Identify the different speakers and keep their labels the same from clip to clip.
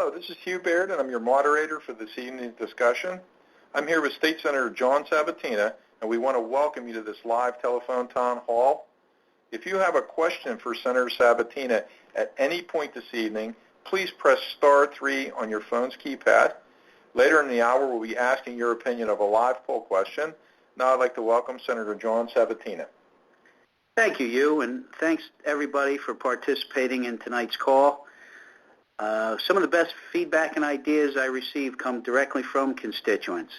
Speaker 1: Hello, this is Hugh Baird, and I'm your moderator for this evening's discussion. I'm here with State Senator John Sabatina, and we want to welcome you to this live telephone town hall. If you have a question for Senator Sabatina at any point this evening, please press *3 on your phone's keypad. Later in the hour, we'll be asking your opinion of a live poll question. Now I'd like to welcome Senator John Sabatina.
Speaker 2: Thank you, Hugh, and thanks everybody for participating in tonight's call. Some of the best feedback and ideas I receive come directly from constituents.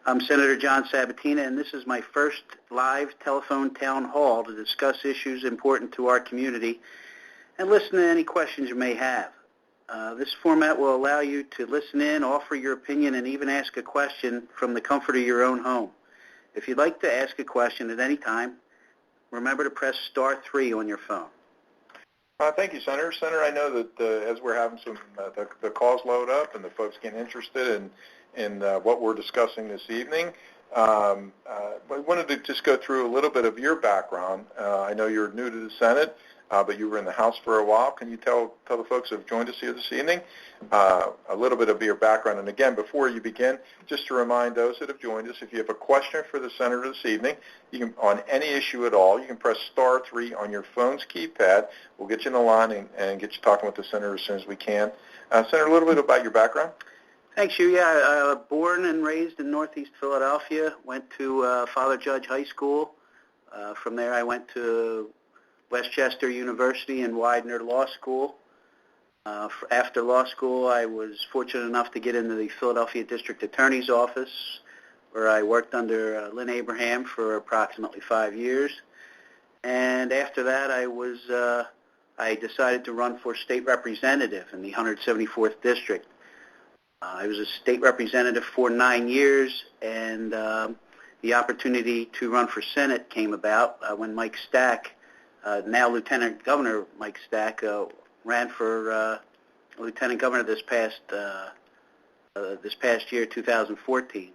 Speaker 2: I'm Senator John Sabatina, and this is my first live telephone town hall to discuss issues important to our community and listen to any questions you may have. This format will allow you to listen in, offer your opinion, and even ask a question from the comfort of your own home. If you'd like to ask a question at any time, remember to press *3 on your phone.
Speaker 1: Thank you, Senator. Senator, I know that as we're having the calls load up and the folks getting interested in what we're discussing this evening, I wanted to just go through a little bit of your background. I know you're new to the Senate, but you were in the House for a while. Can you tell the folks who have joined us here this evening a little bit of your background? And again, before you begin, just to remind those that have joined us, if you have a question for the Senator this evening, you can, on any issue at all, you can press *3 on your phone's keypad. We'll get you in the line and get you talking with the Senator as soon as we can. Senator, a little bit about your background.
Speaker 2: Thanks, Hugh. Yeah, born and raised in Northeast Philadelphia, went to Father Judge High School. From there, I went to Westchester University and Widener Law School. After law school, I was fortunate enough to get into the Philadelphia District Attorney's Office, where I worked under Lynn Abraham for approximately 5 years. And after that, I decided to run for state representative in the 174th District. I was a state representative for 9 years, and the opportunity to run for Senate came about when Mike Stack, now Lieutenant Governor Mike Stack, ran for Lieutenant Governor this past year, 2014.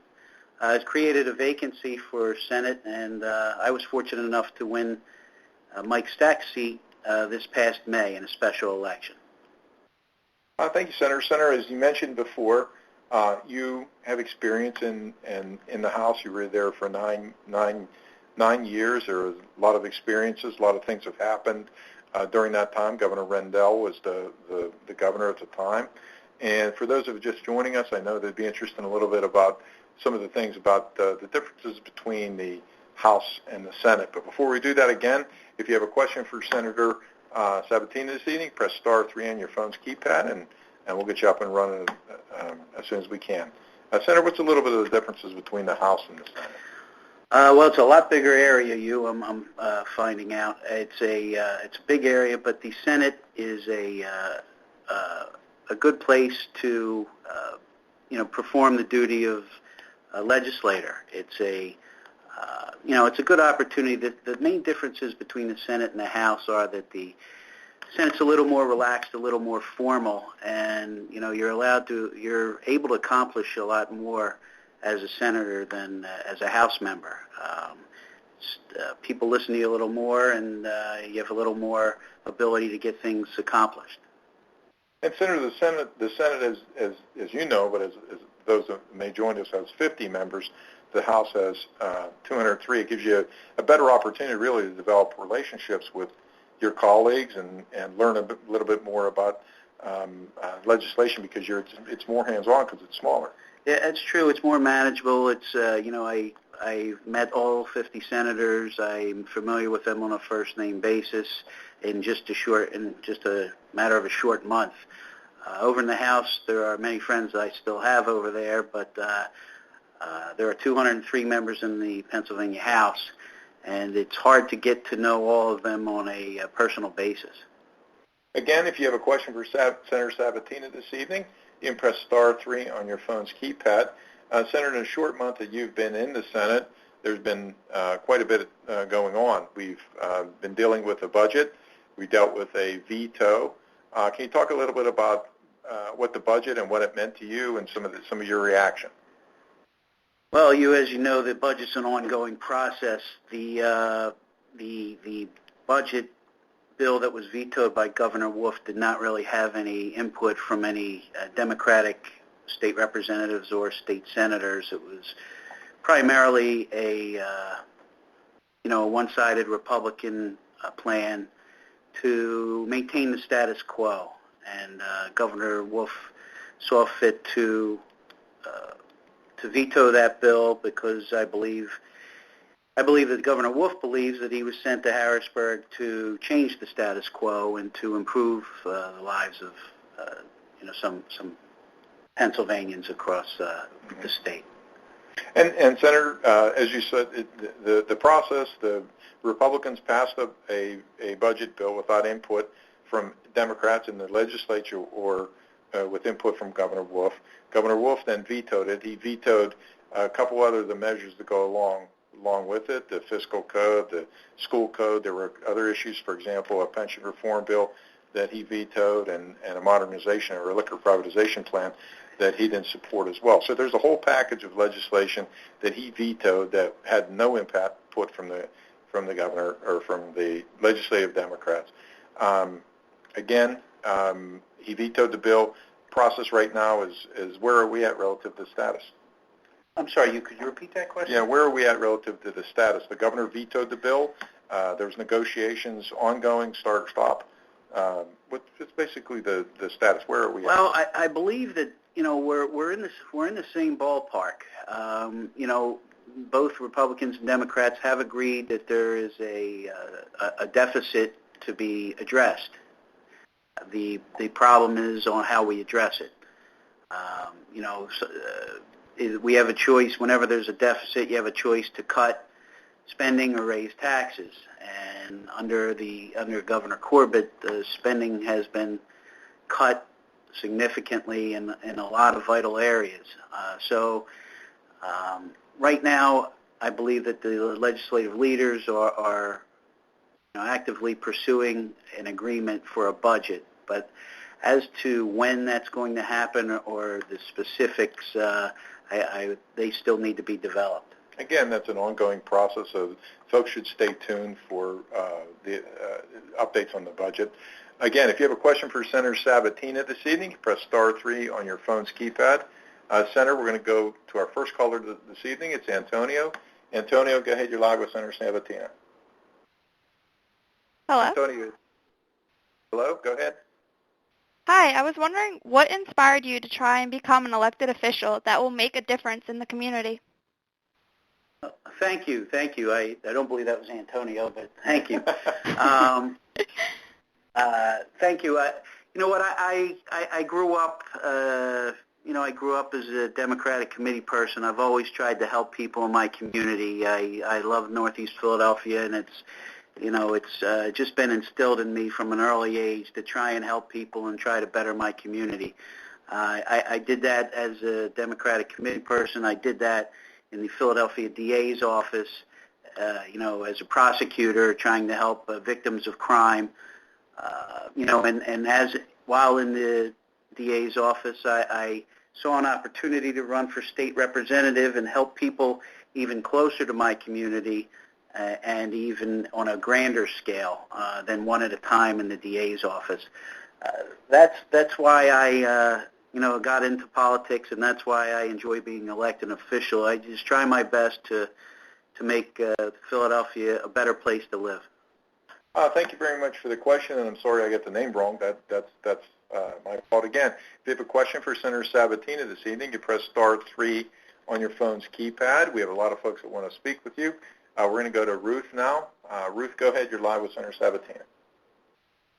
Speaker 2: It created a vacancy for Senate, and I was fortunate enough to win Mike Stack's seat this past May in a special election.
Speaker 1: Thank you, Senator. Senator, as you mentioned before, you have experience in the House. You were there for nine years. There was a lot of experiences. A lot of things have happened during that time. Governor Rendell was the governor at the time. And for those of you just joining us, I know they'd be interested in a little bit about some of the things about the differences between the House and the Senate. But before we do that, again, if you have a question for Senator Sabatina this evening, press *3 on your phone's keypad, and we'll get you up and running as soon as we can. Senator, what's a little bit of the differences between the House and the Senate?
Speaker 2: Well, it's a lot bigger area, Hugh. I'm finding out it's a big area, but the Senate is a good place to perform the duty of a legislator. It's a good opportunity. The main differences between the Senate and the House are that the Senate's a little more relaxed, a little more formal, and you're able to accomplish a lot more as a senator than as a House member. People listen to you a little more, and you have a little more ability to get things accomplished.
Speaker 1: And Senator, the Senate, as you know, but as those that may join us, has 50 members. The House has 203. It gives you a better opportunity, really, to develop relationships with your colleagues and learn a little bit more about legislation, because it's more hands-on because it's smaller.
Speaker 2: Yeah, it's true. It's more manageable. It's I met all 50 senators. I'm familiar with them on a first-name basis in just a matter of a short month. Over in the House, there are many friends I still have over there, but there are 203 members in the Pennsylvania House, and it's hard to get to know all of them on a personal basis.
Speaker 1: Again, if you have a question for Senator Sabatina this evening, you can press *3 on your phone's keypad. Senator, in a short month that you've been in the Senate, there's been quite a bit going on. We've been dealing with a budget. We dealt with a veto. Can you talk a little bit about what the budget and what it meant to you and some of your reaction?
Speaker 2: Well, as you know, the budget's an ongoing process. The budget bill that was vetoed by Governor Wolf did not really have any input from any Democratic state representatives or state senators. It was primarily a one-sided Republican plan to maintain the status quo, and Governor Wolf saw fit to veto that bill because I believe that Governor Wolf believes that he was sent to Harrisburg to change the status quo and to improve the lives of some Pennsylvanians across the state.
Speaker 1: And Senator, as you said, the process, the Republicans passed a budget bill without input from Democrats in the legislature or with input from Governor Wolf. Governor Wolf then vetoed it. He vetoed a couple other of the measures that go along with it, the fiscal code, the school code. There were other issues, for example, a pension reform bill that he vetoed and a modernization or a liquor privatization plan that he didn't support as well. So there's a whole package of legislation that he vetoed that had no input from the governor or from the legislative Democrats. He vetoed the bill. Process right now is where are we at relative to status?
Speaker 2: I'm sorry, could you repeat that question?
Speaker 1: Yeah, where are we at relative to the status? The governor vetoed the bill. There's negotiations ongoing, start or stop. What's basically the status? Where are we at?
Speaker 2: Well, I believe that we're in the same ballpark. Both Republicans and Democrats have agreed that there is a deficit to be addressed. The problem is on how we address it. We have a choice. Whenever there's a deficit, you have a choice to cut spending or raise taxes. And under Governor Corbett, the spending has been cut significantly in a lot of vital areas. Right now, I believe that the legislative leaders are actively pursuing an agreement for a budget. But as to when that's going to happen or the specifics, they still need to be developed.
Speaker 1: Again, that's an ongoing process, so folks should stay tuned for the updates on the budget. Again, if you have a question for Senator Sabatina this evening, press star 3 on your phone's keypad. Senator, we're going to go to our first caller this evening. It's Antonio. Antonio, go ahead. You're live with Senator Sabatina.
Speaker 3: Hello.
Speaker 1: Antonio. Hello. Go ahead.
Speaker 3: Hi. I was wondering what inspired you to try and become an elected official that will make a difference in the community?
Speaker 2: Thank you. I don't believe that was Antonio, but thank you. Thank you. I grew up. I grew up as a Democratic committee person. I've always tried to help people in my community. I love Northeast Philadelphia, and it's just been instilled in me from an early age to try and help people and try to better my community. I did that as a Democratic committee person. I did that in the Philadelphia DA's office, as a prosecutor trying to help victims of crime. While in the DA's office, I saw an opportunity to run for state representative and help people even closer to my community and even on a grander scale than one at a time in the DA's office. That's why I got into politics, and that's why I enjoy being elected official. I just try my best to make Philadelphia a better place to live.
Speaker 1: Thank you very much for the question, and I'm sorry I got the name wrong. That's my fault again. If you have a question for Senator Sabatina this evening, you press star 3 on your phone's keypad. We have a lot of folks that want to speak with you. We're going to go to Ruth now. Ruth, go ahead. You're live with Senator Sabatina.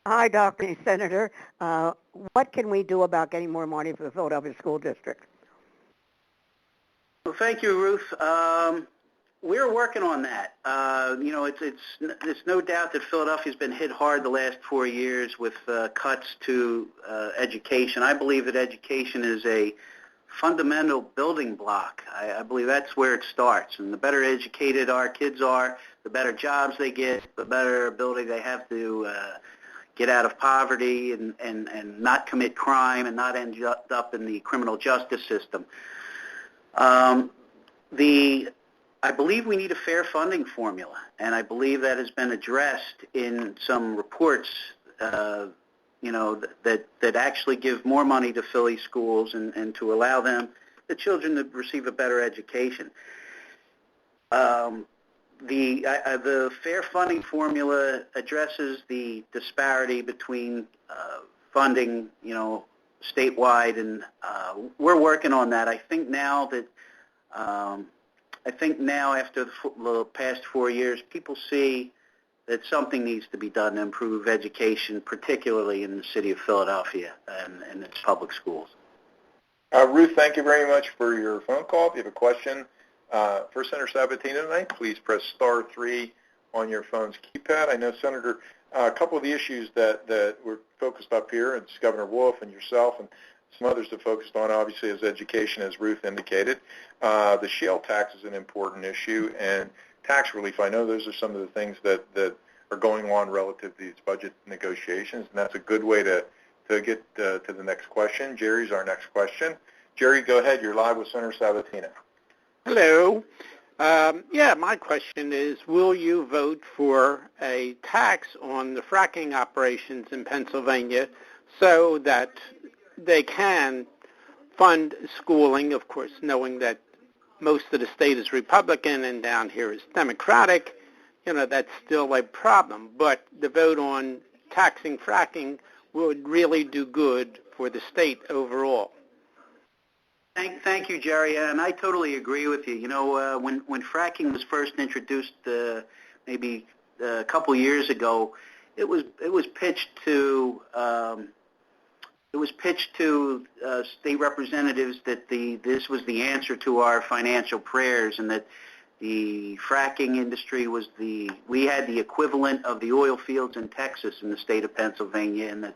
Speaker 4: Hi, Dr. Senator. What can we do about getting more money for the Philadelphia School District?
Speaker 2: Well, thank you, Ruth. We're working on that. It's no doubt that Philadelphia's been hit hard the last 4 years with cuts to education. I believe that education is a fundamental building block. I believe that's where it starts. And the better educated our kids are, the better jobs they get, the better ability they have to get out of poverty and not commit crime and not end up in the criminal justice system. I believe we need a fair funding formula, and I believe that has been addressed in some reports, that actually give more money to Philly schools and to allow the children to receive a better education. The fair funding formula addresses the disparity between funding, statewide, and we're working on that. I think now after the past 4 years, people see that something needs to be done to improve education, particularly in the city of Philadelphia and its public schools.
Speaker 1: Ruth, thank you very much for your phone call. If you have a question for Senator Sabatina tonight, please press *3 on your phone's keypad. I know, Senator, a couple of the issues that were focused up here, it's Governor Wolf and yourself and some others that focused on, obviously, is education, as Ruth indicated. The shale tax is an important issue, and tax relief. I know those are some of the things that are going on relative to these budget negotiations, and that's a good way to get to the next question. Jerry's our next question. Jerry, go ahead. You're live with Senator Sabatina.
Speaker 5: Hello. My question is, will you vote for a tax on the fracking operations in Pennsylvania so that they can fund schooling, of course, knowing that most of the state is Republican and down here is Democratic? That's still a problem. But the vote on taxing fracking would really do good for the state overall.
Speaker 2: Thank you, Jerry, and I totally agree with you. When fracking was first introduced, maybe a couple years ago, it was pitched to state representatives that this was the answer to our financial prayers, and that the fracking industry we had the equivalent of the oil fields in Texas in the state of Pennsylvania, and that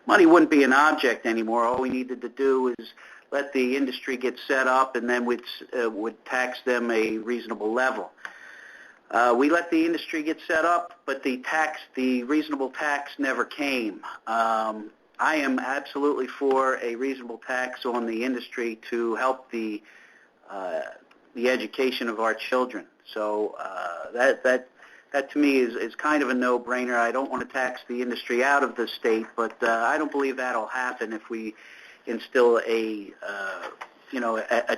Speaker 2: money wouldn't be an object anymore. All we needed to do is let the industry get set up, and then would tax them a reasonable level. We let the industry get set up, but the reasonable tax never came. I am absolutely for a reasonable tax on the industry to help the education of our children. So that to me is kind of a no-brainer. I don't want to tax the industry out of the state, but I don't believe that'll happen if we instill a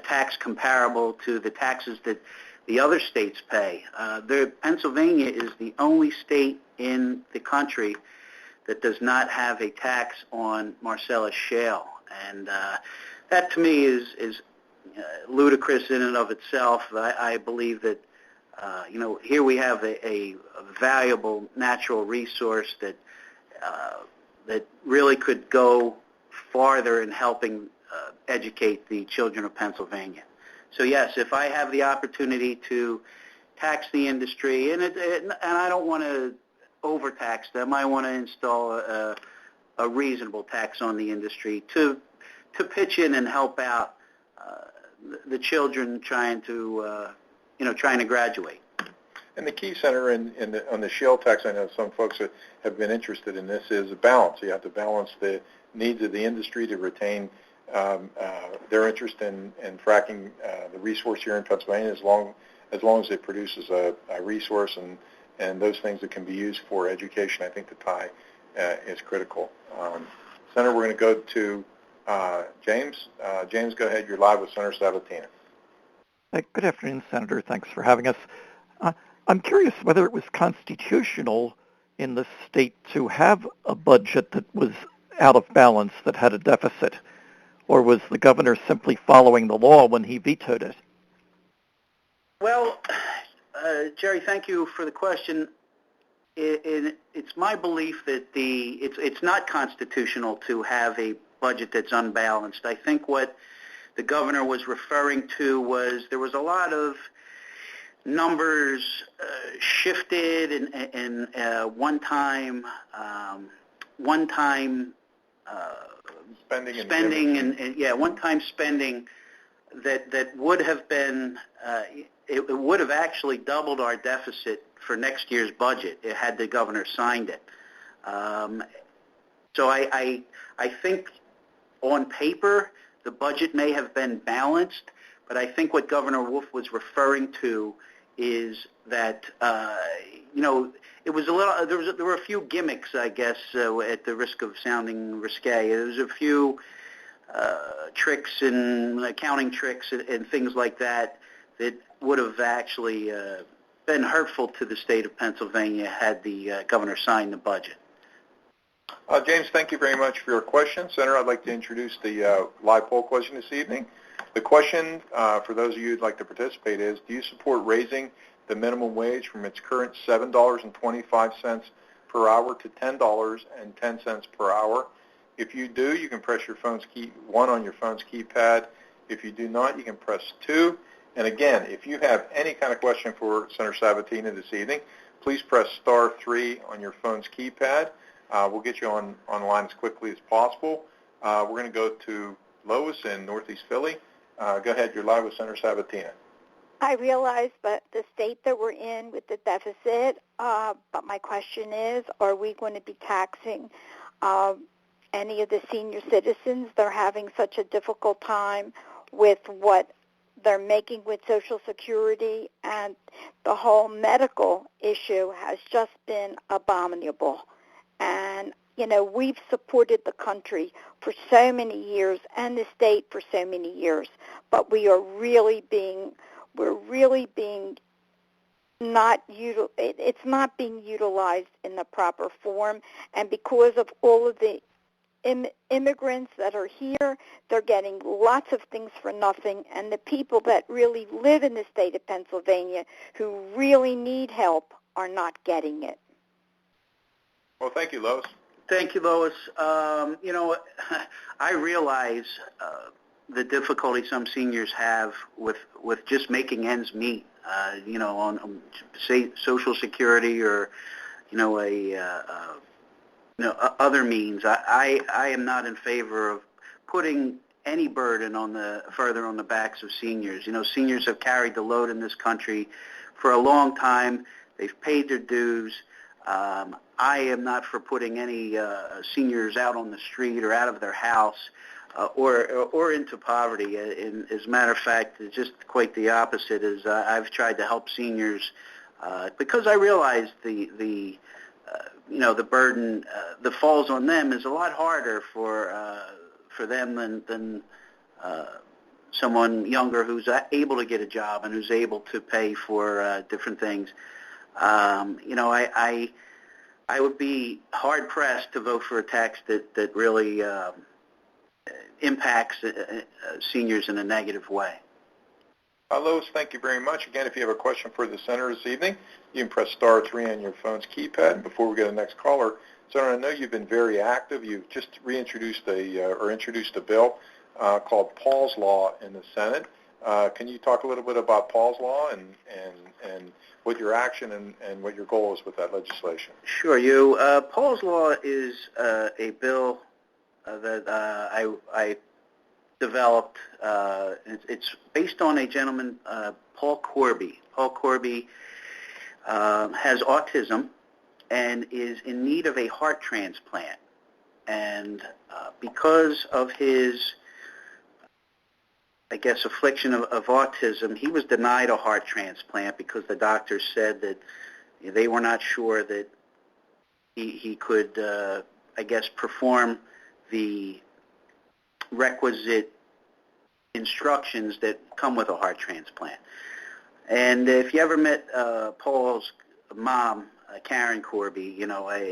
Speaker 2: tax comparable to the taxes that the other states pay. Pennsylvania is the only state in the country that does not have a tax on Marcellus shale, and that to me is ludicrous in and of itself. I believe that here we have a valuable natural resource that really could go farther in helping educate the children of Pennsylvania. So yes, if I have the opportunity to tax the industry, and I don't want to overtax them, I want to install a reasonable tax on the industry to pitch in and help out the children trying to graduate.
Speaker 1: And the key, Senator, on the shale tax, I know some folks have been interested in this, is a balance. You have to balance the needs of the industry to retain their interest in fracking the resource here in Pennsylvania, as long as it produces a resource and those things that can be used for education. I think the tie is critical. Senator, we're going to go to James. James, go ahead. You're live with Senator Sabatina.
Speaker 6: Good afternoon, Senator. Thanks for having us. I'm curious whether it was constitutional in the state to have a budget that was out of balance, that had a deficit, or was the governor simply following the law when he vetoed it?
Speaker 2: Well, Jerry, thank you for the question. It's my belief that it's not constitutional to have a budget that's unbalanced. I think what the governor was referring to was there was a lot of numbers shifted and one-time one-time spending that would have been it would have actually doubled our deficit for next year's budget had the governor signed it. So I think on paper the budget may have been balanced, But I think what Governor Wolf was referring to is that, it was a little, there were a few gimmicks, I guess, at the risk of sounding risque. There was a few tricks and accounting tricks and things like that that would have actually been hurtful to the state of Pennsylvania had the governor signed the budget.
Speaker 1: James, thank you very much for your question. Senator, I'd like to introduce the live poll question this evening. The question, for those of you who'd like to participate, is, do you support raising the minimum wage from its current $7.25 per hour to $10.10 per hour? If you do, you can press your phone's key 1 on your phone's keypad. If you do not, you can press 2. And again, if you have any kind of question for Senator Sabatina this evening, please press star 3 on your phone's keypad. We'll get you online as quickly as possible. We're going to go to Lois in Northeast Philly. Go ahead. You're live with Senator Sabatina.
Speaker 7: I realize that the state that we're in with the deficit, but my question is, are we going to be taxing any of the senior citizens? They're having such a difficult time with what they're making with Social Security, and the whole medical issue has just been abominable. And, we've supported the country for so many years and the state for so many years, but we're really being it's not being utilized in the proper form, and because of all of the immigrants that are here, they're getting lots of things for nothing, and the people that really live in the state of Pennsylvania who really need help are not getting it.
Speaker 1: Well, thank you, Lois.
Speaker 2: Thank you, Lois. I realize the difficulty some seniors have with just making ends meet, on say Social Security or other means. I am not in favor of putting any burden further on the backs of seniors. Seniors have carried the load in this country for a long time. They've paid their dues. I am not for putting any seniors out on the street or out of their house or into poverty. As a matter of fact, it's just quite the opposite. I've tried to help seniors because I realize the burden that falls on them is a lot harder for them than someone younger who's able to get a job and who's able to pay for different things. I would be hard-pressed to vote for a tax that really impacts seniors in a negative way.
Speaker 1: Lois, thank you very much. Again, if you have a question for the Senator this evening, you can press star 3 on your phone's keypad. And before we go to the next caller, Senator, I know you've been very active. You've just introduced a bill called Paul's Law in the Senate. Can you talk a little bit about Paul's Law and what your action and what your goal is with that legislation?
Speaker 2: Sure. Paul's Law is a bill that I developed. It's based on a gentleman, Paul Corby. Paul Corby has autism and is in need of a heart transplant. And because of his, affliction of autism, he was denied a heart transplant because the doctors said that they were not sure that he could, perform the requisite instructions that come with a heart transplant. And if you ever met Paul's mom, Karen Corby,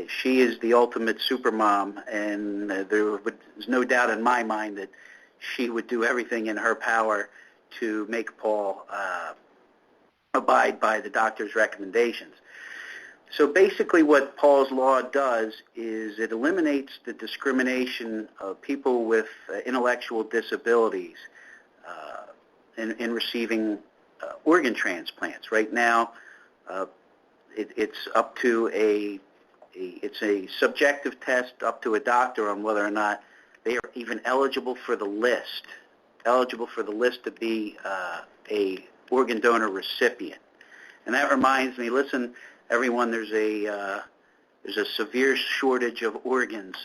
Speaker 2: she is the ultimate super mom, and there's no doubt in my mind that she would do everything in her power to make Paul abide by the doctor's recommendations. So basically what Paul's Law does is it eliminates the discrimination of people with intellectual disabilities in receiving organ transplants. Right now, it's up to it's a subjective test up to a doctor on whether or not they are even eligible for the list to be a organ donor recipient. And that reminds me, listen, everyone, there's a severe shortage of organs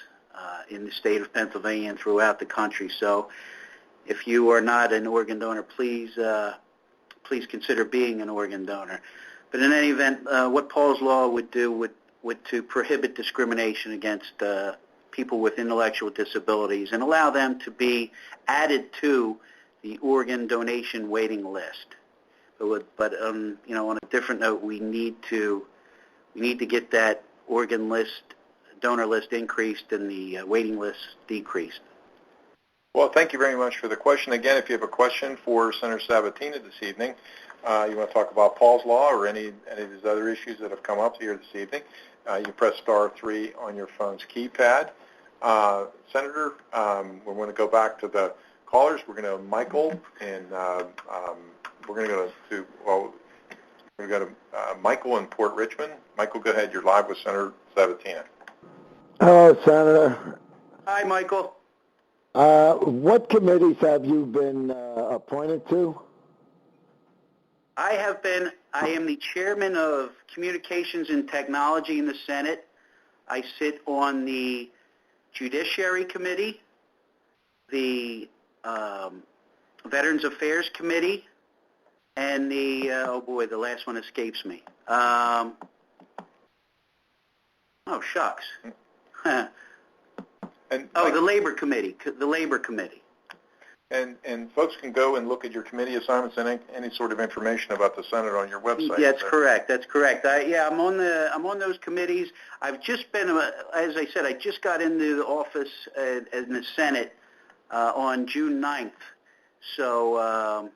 Speaker 2: in the state of Pennsylvania and throughout the country. So if you are not an organ donor, please consider being an organ donor. But in any event, what Paul's Law would do would to prohibit discrimination against people with intellectual disabilities and allow them to be added to the organ donation waiting list. But on a different note, we need to get that organ list, donor list increased and the waiting list decreased.
Speaker 1: Well, thank you very much for the question. Again, if you have a question for Senator Sabatina this evening, you want to talk about Paul's Law or any of these other issues that have come up here this evening, you press *3 on your phone's keypad. Senator, we're going to go back to the callers. We're going to Michael, and we're going to go to Michael in Port Richmond. Michael, go ahead. You're live with Senator Sabatina.
Speaker 8: Hello, Senator.
Speaker 2: Hi, Michael.
Speaker 8: What committees have you been appointed to?
Speaker 2: I am the chairman of Communications and Technology in the Senate. I sit on the Judiciary Committee, the Veterans Affairs Committee, and the, the last one escapes me. Oh, shucks. The Labor Committee. The Labor Committee.
Speaker 1: And folks can go and look at your committee assignments and any sort of information about the Senate on your website.
Speaker 2: That's correct. That's correct. I'm on those committees. I've just been, as I said, I just got into the office in the Senate on June 9th. So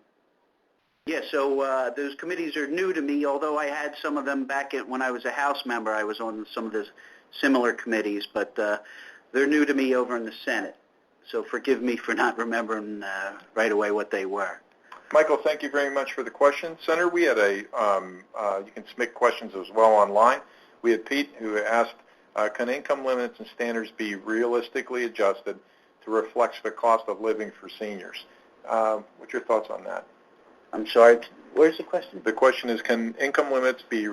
Speaker 2: those committees are new to me. Although I had some of them back when I was a House member, I was on some of the similar committees, but they're new to me over in the Senate. So forgive me for not remembering right away what they were.
Speaker 1: Michael, thank you very much for the question. Senator, we had you can submit questions as well online. We had Pete who asked, can income limits and standards be realistically adjusted to reflect the cost of living for seniors? What's your thoughts on that?
Speaker 2: I'm sorry, where's the question?
Speaker 1: The question is, can income limits be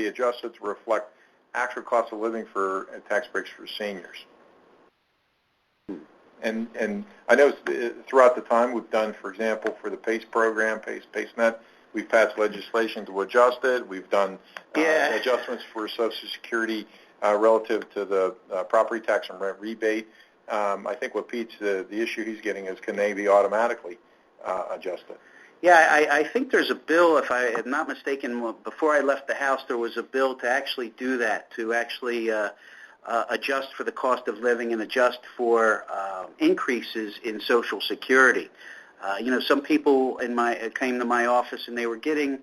Speaker 1: adjusted to reflect actual cost of living for tax breaks for seniors? And I know throughout the time we've done, for example, for the PACE program, PACE-Net, we've passed legislation to adjust it. We've done adjustments for Social Security relative to the property tax and rent rebate. I think what Pete's, the issue he's getting is, can they be automatically adjusted?
Speaker 2: Yeah, I think there's a bill, if I am not mistaken, before I left the House, there was a bill to actually do that, to actually adjust for the cost of living and adjust for increases in Social Security. Some people came to my office and they were getting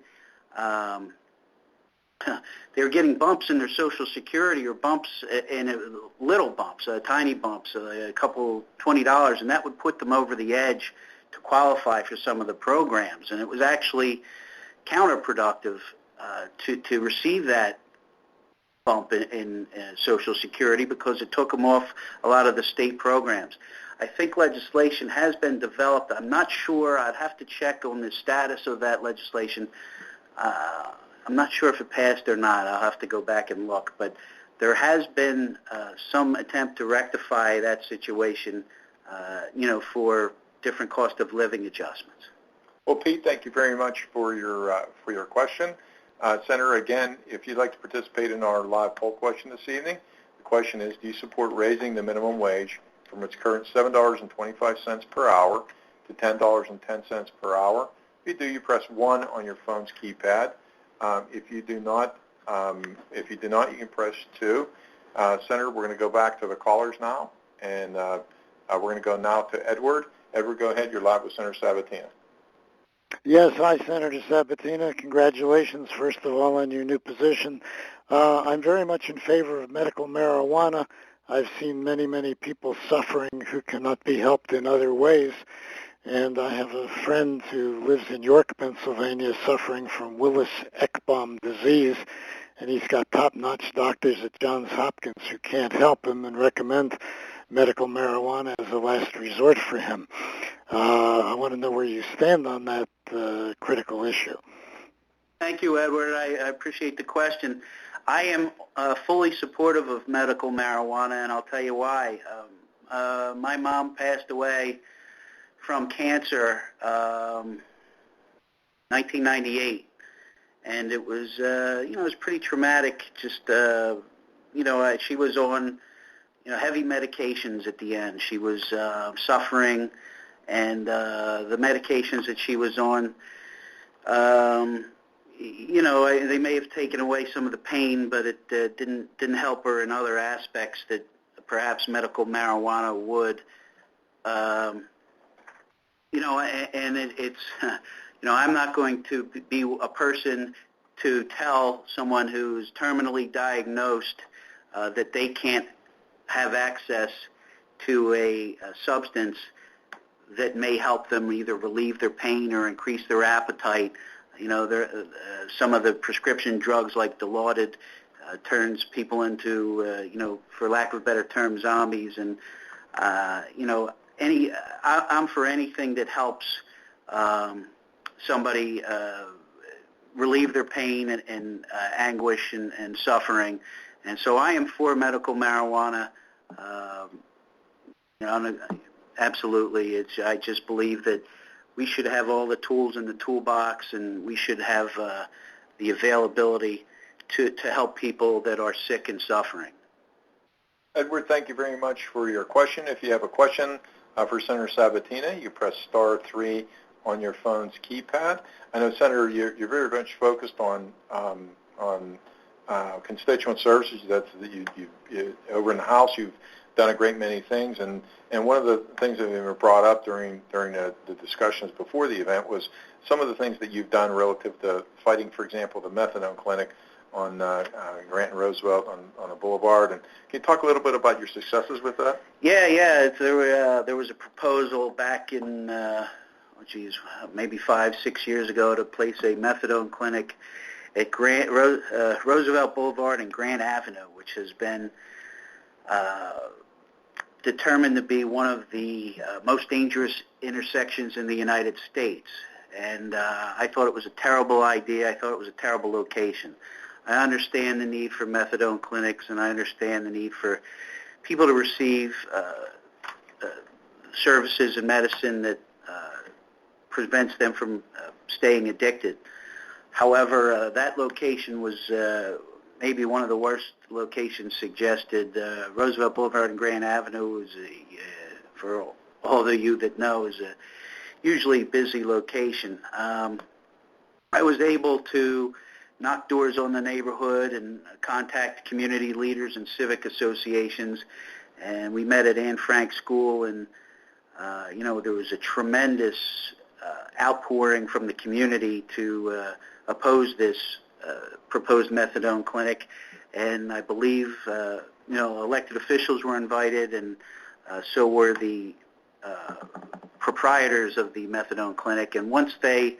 Speaker 2: bumps in their Social Security, or bumps in little bumps, tiny bumps, a couple $20, and that would put them over the edge to qualify for some of the programs. And it was actually counterproductive to receive that bump in Social Security, because it took them off a lot of the state programs. I think legislation has been developed. I'm not sure. I'd have to check on the status of that legislation. I'm not sure if it passed or not. I'll have to go back and look. But there has been some attempt to rectify that situation, for different cost of living adjustments.
Speaker 1: Well, Pete, thank you very much for your question. Senator, again, if you'd like to participate in our live poll question this evening, the question is, do you support raising the minimum wage from its current $7.25 per hour to $10.10 per hour? If you do, you press 1 on your phone's keypad. If you do not, you can press 2. Senator, we're going to go back to the callers now, and we're going to go now to Edward. Edward, go ahead. You're live with Senator Sabatina.
Speaker 8: Yes, hi, Senator Sabatina. Congratulations, first of all, on your new position. I'm very much in favor of medical marijuana. I've seen many, many people suffering who cannot be helped in other ways. And I have a friend who lives in York, Pennsylvania, suffering from Willis-Ekbom disease. And he's got top-notch doctors at Johns Hopkins who can't help him and recommend medical marijuana as a last resort for him. I want to know where you stand on that critical issue.
Speaker 2: Thank you, Edward. I appreciate the question. I am fully supportive of medical marijuana, and I'll tell you why. My mom passed away from cancer 1998, and it was it was pretty traumatic. Just she was on heavy medications at the end. She was suffering, and the medications that she was on, they may have taken away some of the pain, but it didn't help her in other aspects that perhaps medical marijuana would. I'm not going to be a person to tell someone who's terminally diagnosed that they can't have access to a substance that may help them either relieve their pain or increase their appetite. Some of the prescription drugs like Dilaudid turns people into, for lack of a better term, zombies. And, I'm for anything that helps somebody relieve their pain and anguish and suffering. And so I am for medical marijuana. Absolutely. I just believe that we should have all the tools in the toolbox, and we should have the availability to help people that are sick and suffering.
Speaker 1: Edward, thank you very much for your question. If you have a question for Senator Sabatina, you press *3 on your phone's keypad. I know, Senator, you're very much focused on constituent services. That's you over in the House. You've done a great many things, and one of the things that were brought up during the discussions before the event was some of the things that you've done relative to fighting, for example, the methadone clinic on Grant and Roosevelt on a boulevard. And can you talk a little bit about your successes with that?
Speaker 2: Yeah. There was a proposal back in maybe 5-6 years ago to place a methadone clinic at Roosevelt Boulevard and Grant Avenue, which has been determined to be one of the most dangerous intersections in the United States. And I thought it was a terrible idea. I thought it was a terrible location. I understand the need for methadone clinics, and I understand the need for people to receive services and medicine that prevents them from staying addicted. However, that location was maybe one of the worst locations suggested. Roosevelt Boulevard and Grant Avenue is, for all of you that know, is a usually busy location. I was able to knock doors on the neighborhood and contact community leaders and civic associations, and we met at Anne Frank School, and there was a tremendous outpouring from the community to oppose this proposed methadone clinic, and I believe elected officials were invited, and so were the proprietors of the methadone clinic. And once they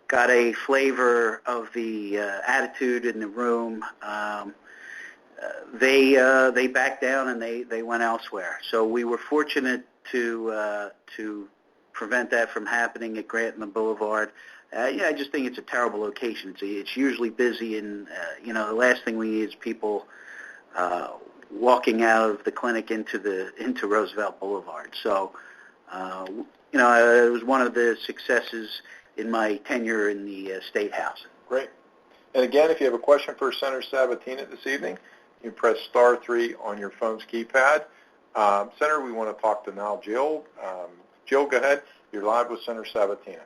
Speaker 2: got a flavor of the attitude in the room, they backed down and they went elsewhere. So we were fortunate to prevent that from happening at Grant and the Boulevard. I just think it's a terrible location. It's usually busy, and the last thing we need is people walking out of the clinic into Roosevelt Boulevard. So it was one of the successes in my tenure in the State House.
Speaker 1: Great. And again, if you have a question for Senator Sabatina this evening, you press *3 on your phone's keypad. Senator, we want to talk to now Jill. Jill, go ahead. You're live with Senator Sabatina.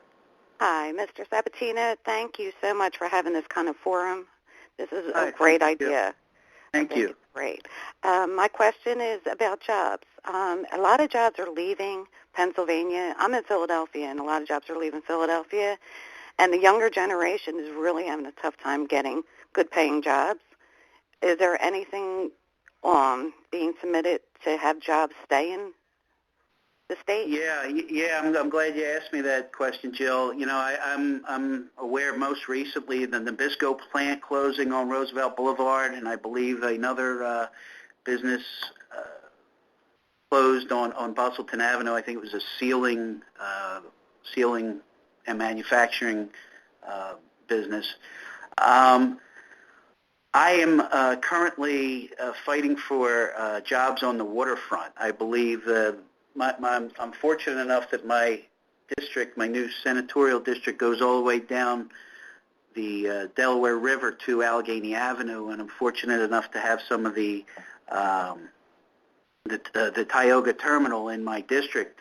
Speaker 9: Hi, Mr. Sabatina. Thank you so much for having this kind of forum. This is a great idea.
Speaker 2: Thank you.
Speaker 9: It's great. My question is about jobs. A lot of jobs are leaving Pennsylvania. I'm in Philadelphia, and a lot of jobs are leaving Philadelphia. And the younger generation is really having a tough time getting good-paying jobs. Is there anything being submitted to have jobs stay in the state?
Speaker 2: Yeah. I'm glad you asked me that question, Jill. I'm aware most recently of the Nabisco plant closing on Roosevelt Boulevard, and I believe another business closed on Bustleton Avenue. I think it was a sealing and manufacturing business. I am currently fighting for jobs on the waterfront. I believe I'm fortunate enough that my district, my new senatorial district, goes all the way down the Delaware River to Allegheny Avenue, and I'm fortunate enough to have some of the Tioga terminal in my district.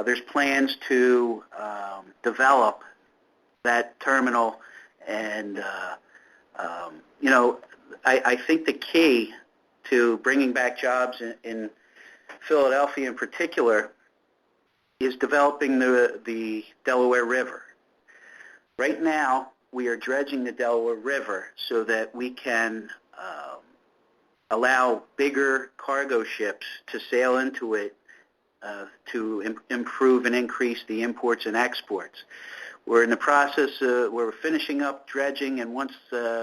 Speaker 2: There's plans to develop that terminal, and I think the key to bringing back jobs in Philadelphia in particular is developing the Delaware River. Right now, we are dredging the Delaware River so that we can allow bigger cargo ships to sail into it to improve and increase the imports and exports. We're in the process, we're finishing up dredging, and once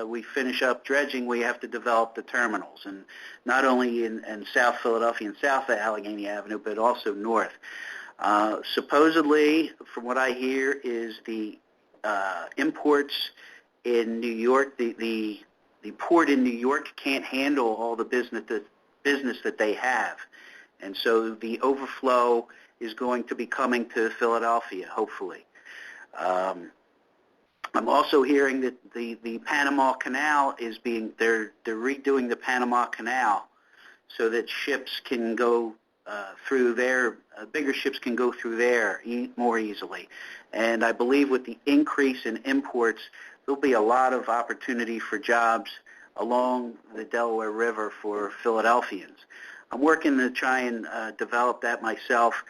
Speaker 2: we finish up dredging, we have to develop the terminals, and not only in South Philadelphia and south of Allegheny Avenue, but also north. Supposedly, from what I hear, is the imports in New York, the port in New York can't handle all the business that they have, and so the overflow is going to be coming to Philadelphia, hopefully. I'm also hearing that the Panama Canal is they're redoing the Panama Canal so that ships can go through there, bigger ships can go through there more easily. And I believe with the increase in imports, there'll be a lot of opportunity for jobs along the Delaware River for Philadelphians. I'm working to try and develop that myself.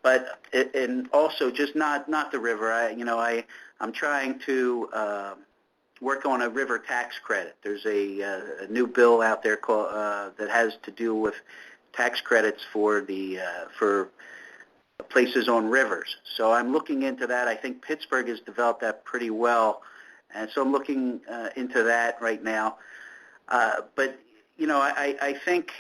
Speaker 2: But and also just not the river. I'm trying to work on a river tax credit. There's a new bill out there called that has to do with tax credits for for places on rivers. So I'm looking into that. I think Pittsburgh has developed that pretty well, and so I'm looking into that right now. But I think.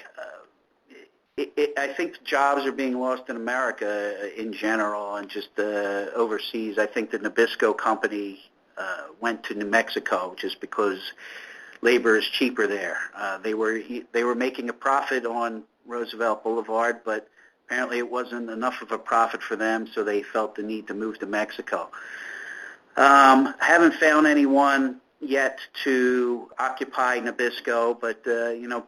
Speaker 2: I think jobs are being lost in America in general and just overseas. I think the Nabisco company went to New Mexico just because labor is cheaper there. They were making a profit on Roosevelt Boulevard, but apparently it wasn't enough of a profit for them, so they felt the need to move to Mexico. I haven't found anyone yet to occupy Nabisco, but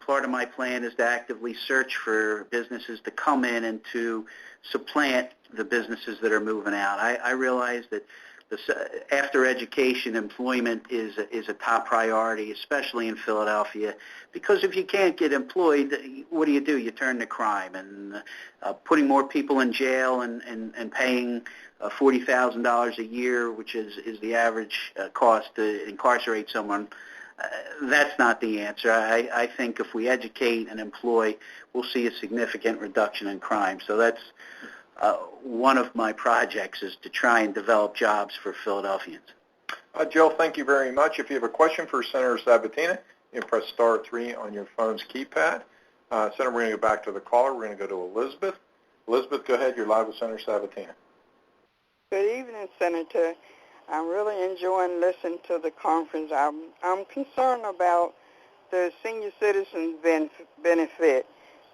Speaker 2: part of my plan is to actively search for businesses to come in and to supplant the businesses that are moving out. I realize that after education, employment is a top priority, especially in Philadelphia, because if you can't get employed, what do? You turn to crime, and putting more people in jail and paying $40,000 a year, which is the average cost to incarcerate someone, that's not the answer. I think if we educate and employ, we'll see a significant reduction in crime. So that's one of my projects, is to try and develop jobs for Philadelphians.
Speaker 1: Jill, thank you very much. If you have a question for Senator Sabatina, you can press *3 on your phone's keypad. Senator, we're going to go back to the caller. We're going to go to Elizabeth. Elizabeth, go ahead. You're live with Senator Sabatina.
Speaker 10: Good evening, Senator. I'm really enjoying listening to the conference. I'm concerned about the senior citizens benefit,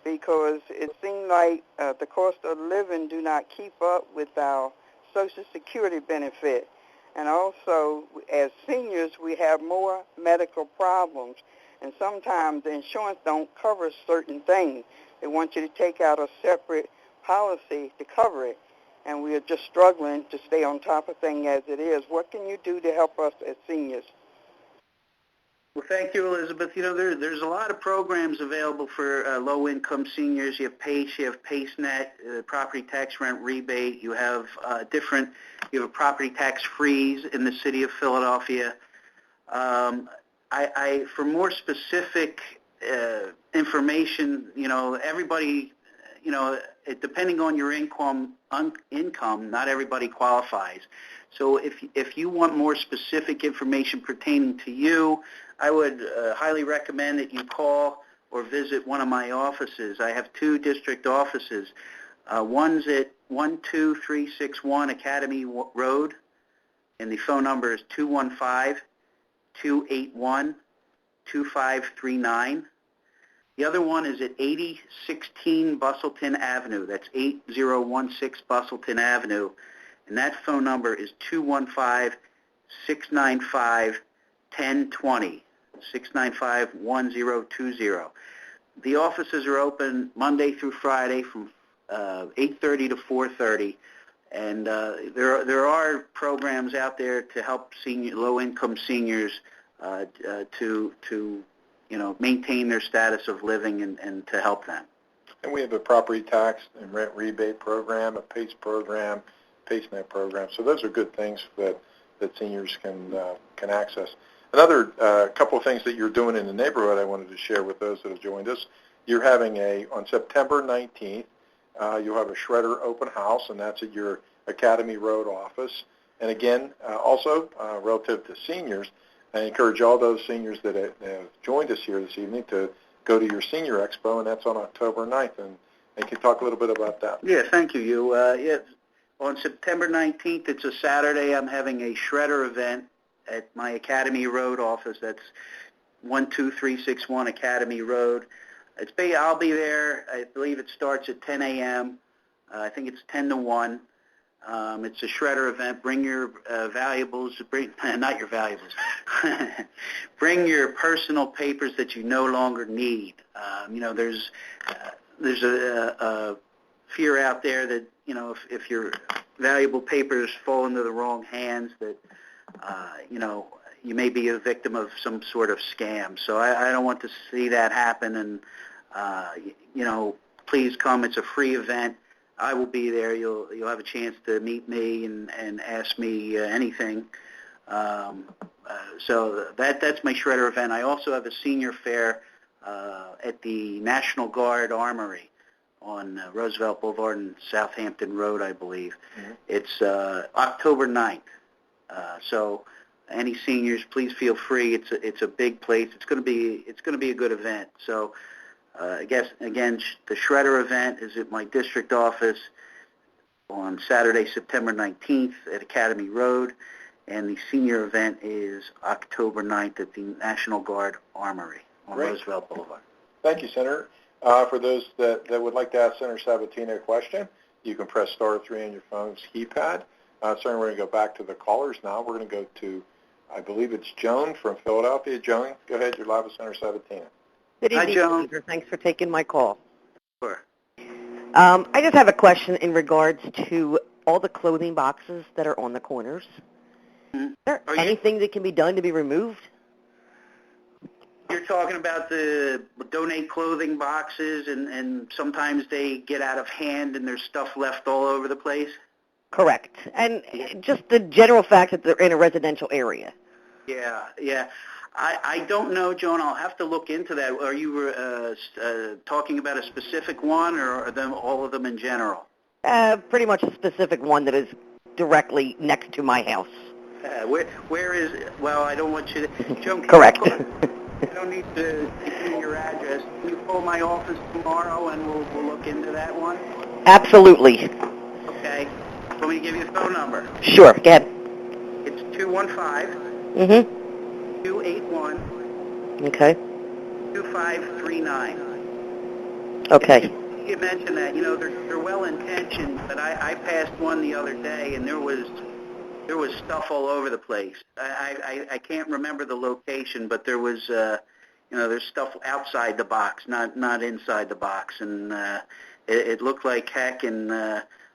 Speaker 10: because it seems like the cost of living do not keep up with our Social Security benefit. And also, as seniors, we have more medical problems, and sometimes the insurance don't cover certain things. They want you to take out a separate policy to cover it, and we are just struggling to stay on top of things as it is. What can you do to help us as seniors?
Speaker 2: Well, thank you, Elizabeth. There's a lot of programs available for low-income seniors. You have PACE, you have PACENet, property tax rent rebate. You have you have a property tax freeze in the city of Philadelphia. For more specific information, everybody, depending on your income, not everybody qualifies. So if you want more specific information pertaining to you, I would highly recommend that you call or visit one of my offices. I have 2 district offices. One's at 12361 Academy Road, and the phone number is 215-281-2539. The other one is at 8016 Bustleton Avenue. That's 8016 Bustleton Avenue. And that phone number is 215-695-1020, 695-1020. The offices are open Monday through Friday from 8:30 to 4:30. And there are programs out there to help low-income seniors to maintain their status of living and to help them.
Speaker 1: And we have a property tax and rent rebate program, a PACE program, PACENet program. So those are good things that seniors can access. Another couple of things that you're doing in the neighborhood I wanted to share with those that have joined us. You're having on September 19th, you'll have a shredder open house, and that's at your Academy Road office. And again, also relative to seniors, I encourage all those seniors that have joined us here this evening to go to your Senior Expo, and that's on October 9th. And can you talk a little bit about that?
Speaker 2: Yeah, thank you. On September 19th, it's a Saturday, I'm having a shredder event at my Academy Road office. That's 12361 Academy Road. I'll be there. I believe it starts at 10 a.m. I think it's 10 to 1. It's a shredder event. Bring your valuables. Not your valuables. Bring your personal papers that you no longer need. There's a fear out there that if your valuable papers fall into the wrong hands, that you may be a victim of some sort of scam. So I don't want to see that happen. And please come. It's a free event. I will be there. You'll have a chance to meet me and ask me anything. So that's my shredder event. I also have a senior fair at the National Guard Armory on Roosevelt Boulevard and Southampton Road, I believe. Mm-hmm. It's October 9th. So any seniors, please feel free. It's a big place. It's going to be a good event. So. I guess, again, the shredder event is at my district office on Saturday, September 19th at Academy Road, and the senior event is October 9th at the National Guard Armory on Roosevelt Boulevard.
Speaker 1: Thank you, Senator. For those that would like to ask Senator Sabatina a question, you can press star 3 on your phone's keypad. Senator, we're going to go back to the callers now. We're going to go to, I believe it's Joan from Philadelphia. Joan, go ahead. You're live with Senator Sabatina.
Speaker 11: Good evening,
Speaker 2: Hi, Joan.
Speaker 11: Senator. Thanks for taking my call.
Speaker 2: Sure.
Speaker 11: I just have a question in regards to all the clothing boxes that are on the corners.
Speaker 2: Mm-hmm.
Speaker 11: Is there anything that can be done to be removed?
Speaker 2: You're talking about the donate clothing boxes, and sometimes they get out of hand and there's stuff left all over the place?
Speaker 11: Correct. And just the general fact that they're in a residential area.
Speaker 2: Yeah. I don't know, Joan. I'll have to look into that. Are you talking about a specific one, or are all of them in general?
Speaker 11: Pretty much a specific one that is directly next to my house.
Speaker 2: Where is it? Well, I don't want you to... Joan,
Speaker 11: correct.
Speaker 2: I don't need to give you your address. Can you call my office tomorrow, and we'll look into that one?
Speaker 11: Absolutely.
Speaker 2: Okay. Want me to give you the phone number?
Speaker 11: Sure. Go ahead.
Speaker 2: It's 215...
Speaker 11: Mm-hmm.
Speaker 2: 281.
Speaker 11: Okay.
Speaker 2: 2539.
Speaker 11: Okay.
Speaker 2: You mentioned that, they're well-intentioned, but I passed one the other day, and there was stuff all over the place. I can't remember the location, but there was, there's stuff outside the box, not inside the box, and it looked like heck, and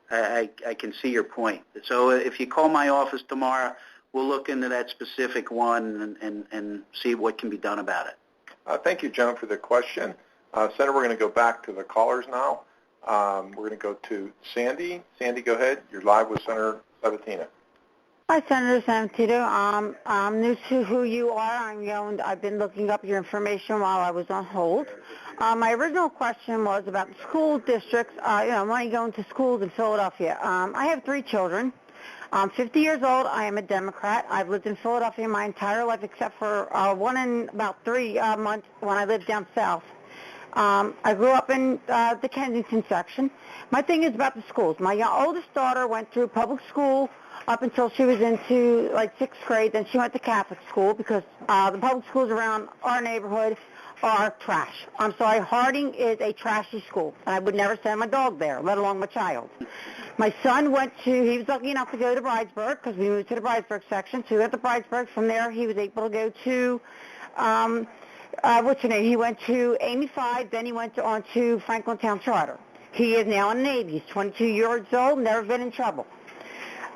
Speaker 2: I can see your point. So if you call my office tomorrow, we'll look into that specific one and see what can be done about it.
Speaker 1: Thank you, Joan, for the question. Senator, we're going to go back to the callers now. We're going to go to Sandy. Sandy, go ahead. You're live with Senator Sabatina.
Speaker 12: Hi, Senator Sabatina. I'm new to who you are. I've been looking up your information while I was on hold. My original question was about school districts. Money going to schools in Philadelphia. I have 3 children. I'm 50 years old. I am a Democrat. I've lived in Philadelphia my entire life except for one in about 3 months when I lived down south. I grew up in the Kensington section. My thing is about the schools. My oldest daughter went through public school up until she was into 6th grade. Then she went to Catholic school because the public schools around our neighborhood are trash. I'm sorry, Harding is a trashy school. I would never send my dog there, let alone my child. My son he was lucky enough to go to Bridesburg because we moved to the Bridesburg section. So he went to Bridesburg. From there, he was able to go to, he went to Amy 5, then he went on to Franklin Town Charter. He is now in the Navy. He's 22 years old, never been in trouble.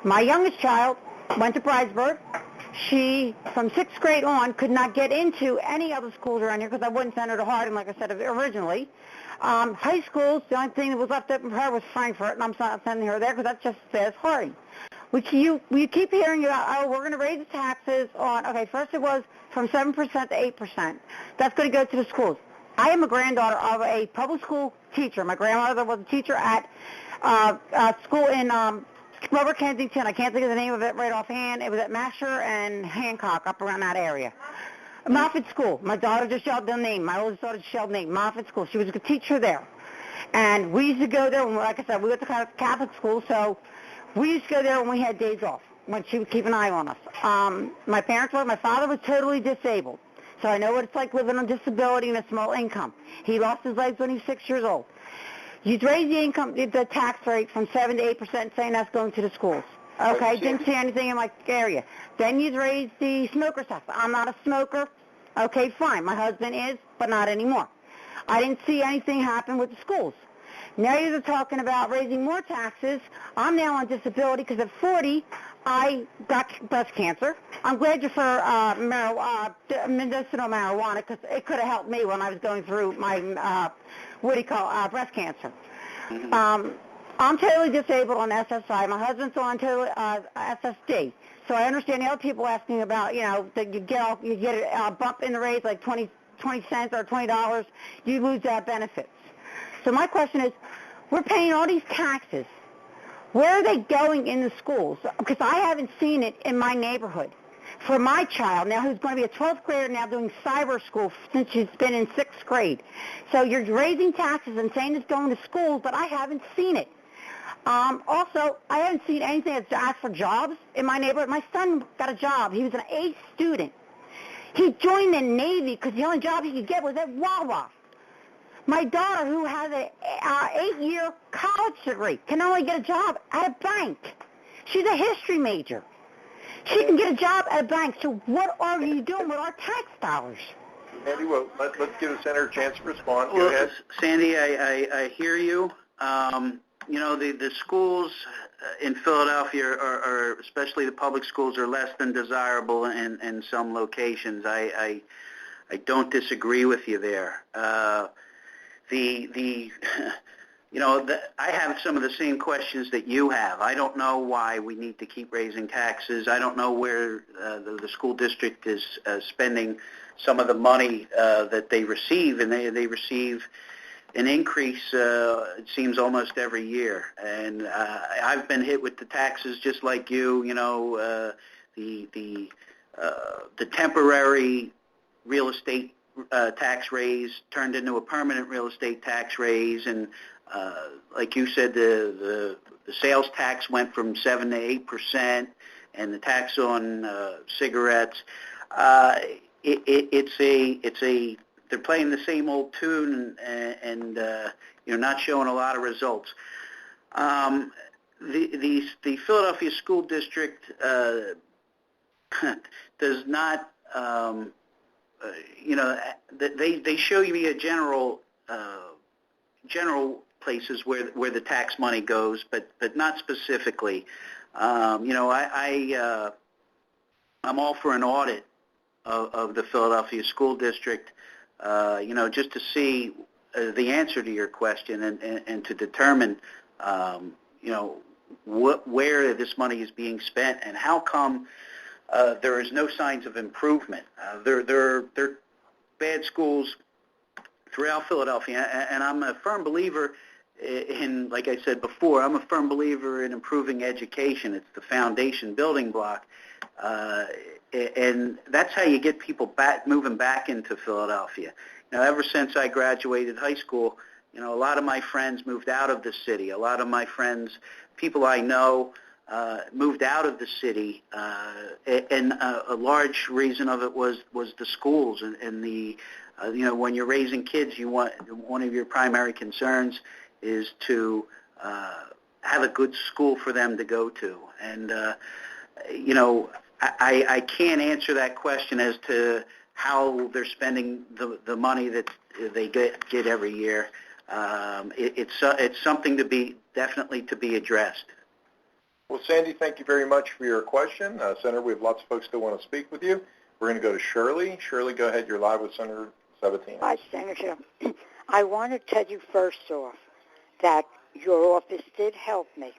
Speaker 12: My youngest child went to Bridesburg. She, from 6th grade on, could not get into any other schools around here because I wouldn't send her to Harding, like I said originally. High schools, the only thing that was left open for her was Frankfurt, and I'm not sending her there because that's just as bad as Harding. We keep hearing about, we're going to raise the taxes on, first it was from 7% to 8%. That's going to go to the schools. I am a granddaughter of a public school teacher. My grandmother was a teacher at school in Lower Kensington. I can't think of the name of it right offhand. It was at Masher and Hancock, up around that area. Moffett School. My daughter just yelled the name. My oldest daughter just yelled the name. Moffett School. She was a teacher there. And we used to go there, like I said, we went to Catholic school, so we used to go there when we had days off, when she would keep an eye on us. My father was totally disabled, so I know what it's like living on disability and a small income. He lost his legs when he was 6 years old. You'd raise the tax rate from 7 to 8%, saying that's going to the schools. Okay, didn't see anything in my area. Then you'd raise the smoker tax. I'm not a smoker. Okay, fine. My husband is, but not anymore. I didn't see anything happen with the schools. Now you're talking about raising more taxes. I'm now on disability because at 40, I got breast cancer. I'm glad you're for medicinal marijuana because it could have helped me when I was going through my, breast cancer. I'm totally disabled on SSI. My husband's on SSD. So I understand the other people asking about, that you get a bump in the raise like 20 cents or $20. You lose that benefits. So my question is, we're paying all these taxes. Where are they going in the schools? Because I haven't seen it in my neighborhood. For my child, now who's going to be a 12th grader now doing cyber school since she's been in 6th grade. So you're raising taxes and saying it's going to schools, but I haven't seen it. Also, I haven't seen anything that's asked for jobs in my neighborhood. My son got a job. He was an A student. He joined the Navy because the only job he could get was at Wawa. My daughter, who has an 8-year college degree, can only get a job at a bank. She's a history major. She can get a job at a bank. So what are you doing with our tax dollars?
Speaker 1: Sandy, well, let's give the senator a chance to respond. Go ahead.
Speaker 2: Sandy, I hear you. The schools in Philadelphia are, especially the public schools, are less than desirable in some locations. I don't disagree with you there. I have some of the same questions that you have. I don't know why we need to keep raising taxes. I don't know where the school district is spending some of the money that they receive, and they receive an increase, it seems, almost every year. And I've been hit with the taxes just like you. The temporary real estate tax raise turned into a permanent real estate tax raise, and like you said, the sales tax went from 7 to 8%, and the tax on cigarettes. They're playing the same old tune, and not showing a lot of results. The Philadelphia School District does not. They show you a general places where the tax money goes, but not specifically. I'm all for an audit of the Philadelphia School District, just to see the answer to your question and to determine, where this money is being spent and how come there is no signs of improvement. There are bad schools throughout Philadelphia, and I'm a firm believer in, like I said before, I'm a firm believer in improving education. It's the foundation building block, and that's how you get people moving back into Philadelphia. Ever since I graduated high school, a lot of my friends moved out of the city. A lot of my friends, people I know, moved out of the city, and a large reason of it was the schools and the When you're raising kids, you want one of your primary concerns is to have a good school for them to go to. And, I can't answer that question as to how they're spending the money that they get every year. It's something definitely to be addressed.
Speaker 1: Well, Sandy, thank you very much for your question. Senator, we have lots of folks that want to speak with you. We're going to go to Shirley. Shirley, go ahead. You're live with Senator Sabatina.
Speaker 7: Hi, Senator. I want to tell you first off that your office did help me,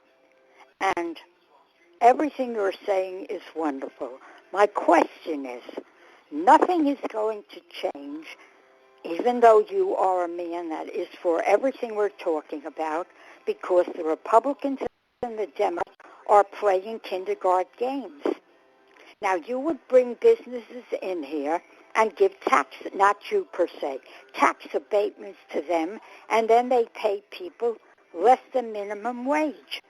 Speaker 7: and everything you're saying is wonderful. My question is, nothing is going to change, even though you are a man that is for everything we're talking about, because the Republicans and the Democrats are playing kindergarten games. Now, you would bring businesses in here and give tax, not you per se, tax abatements to them, and then they pay people less than minimum wage.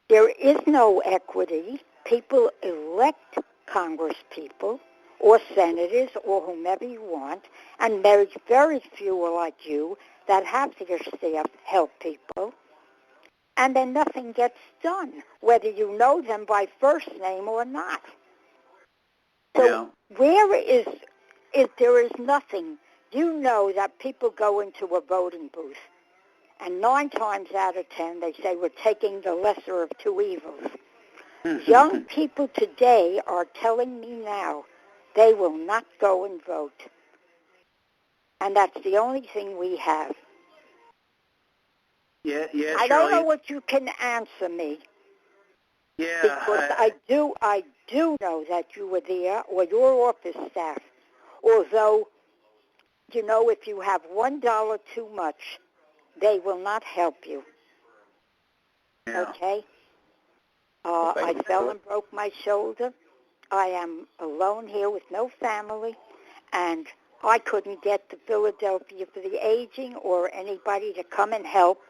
Speaker 7: There is no equity. People elect Congress people or senators or whomever you want, and very, very few are like you that have their staff help people. And then nothing gets done, whether you know them by first name or not. So where is there is nothing. You know that people go into a voting booth, and 9 times out of 10 they say we're taking the lesser of two evils. Young people today are telling me now they will not go and vote. And that's the only thing we have.
Speaker 2: Yeah,
Speaker 7: I don't know what you can answer me.
Speaker 2: Yeah,
Speaker 7: because I do know that you were there, or your office staff. Although, if you have $1 too much, they will not help you.
Speaker 2: Yeah.
Speaker 7: Okay? I fell and broke my shoulder. I am alone here with no family, and I couldn't get to Philadelphia for the aging or anybody to come and help.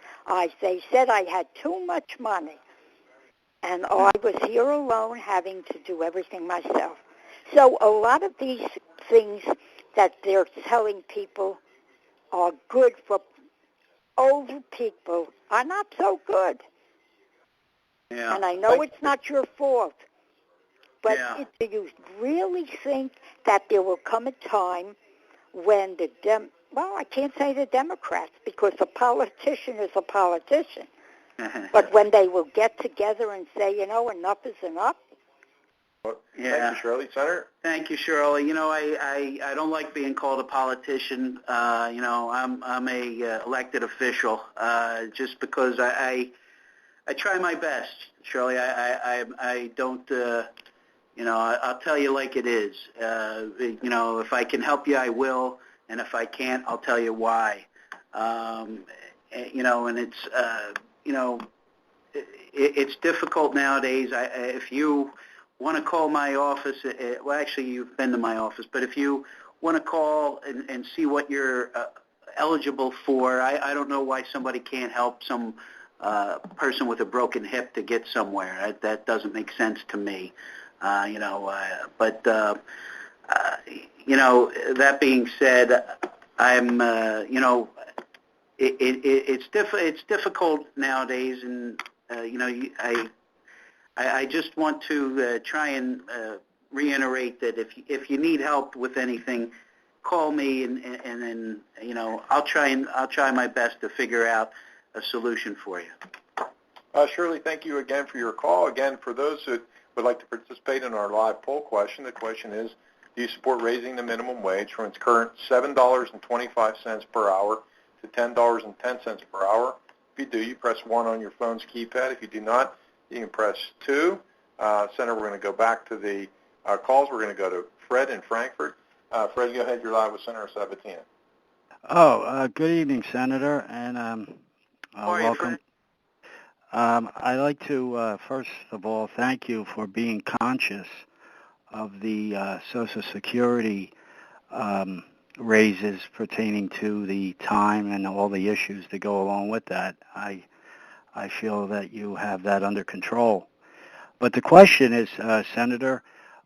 Speaker 7: They said I had too much money, and I was here alone having to do everything myself. So a lot of these things that they're telling people are good for older people are not so good.
Speaker 2: Yeah.
Speaker 7: And I know it's not your fault, but do you really think that there will come a time when I can't say the Democrats, because a politician is a politician, but when they will get together and say, enough is enough?
Speaker 1: Thank you, Shirley. Senator?
Speaker 2: Thank you, Shirley. I don't like being called a politician. I'm a elected official, just because I try my best, Shirley. I don't, I'll tell you like it is. If I can help you, I will, and if I can't, I'll tell you why. And it's, it's difficult nowadays. If you want to call my office, well, actually, you've been to my office, but if you want to call and see what you're eligible for, I don't know why somebody can't help some person with a broken hip to get somewhere. That doesn't make sense to me. But that being said, I'm, it's difficult nowadays, and I just want to try and reiterate that if you need help with anything, call me, and then I'll try my best to figure out a solution for you.
Speaker 1: Shirley, thank you again for your call. Again, for those that would like to participate in our live poll question, the question is, do you support raising the minimum wage from its current $7.25 per hour to $10.10 per hour? If you do, you press 1 on your phone's keypad. If you do not, you can press 2. Senator, we're going to go back to the calls. We're going to go to Fred in Frankfurt. Fred, go ahead. You're live with Senator Sabatina.
Speaker 13: Good evening, Senator, and welcome. I'd like to, first of all, thank you for being conscious of the Social Security raises pertaining to the time and all the issues that go along with that. I feel that you have that under control. But the question is, Senator,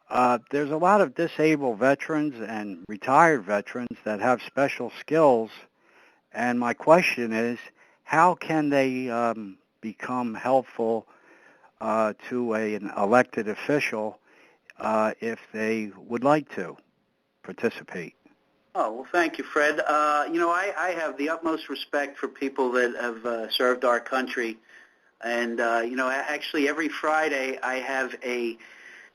Speaker 13: There's a lot of disabled veterans and retired veterans that have special skills, and my question is, how can they become helpful to an elected official if they would like to participate?
Speaker 2: Oh, well, thank you, Fred. I have the utmost respect for people that have served our country. And, actually every Friday I have a